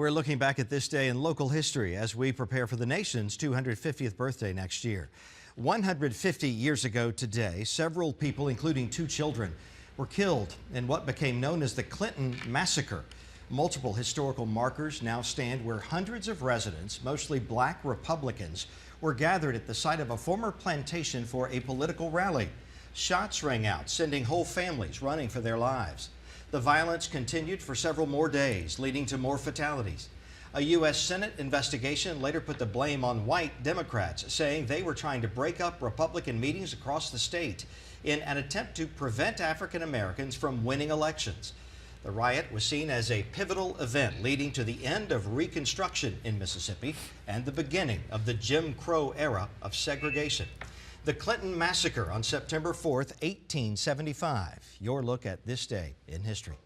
We're looking back at this day in local history as we prepare for the nation's 250th birthday next year. 150 years ago today, several people, including 2 children, were killed in what became known as the Clinton Massacre. Multiple historical markers now stand where hundreds of residents, mostly black Republicans, were gathered at the site of a former plantation for a political rally. Shots rang out, sending whole families running for their lives. The violence continued for several more days, leading to more fatalities. A U.S. Senate investigation later put the blame on white Democrats, saying they were trying to break up Republican meetings across the state in an attempt to prevent African Americans from winning elections. The riot was seen as a pivotal event leading to the end of Reconstruction in Mississippi and the beginning of the Jim Crow era of segregation. The Clinton Massacre on September 4th, 1875. Your look at this day in history.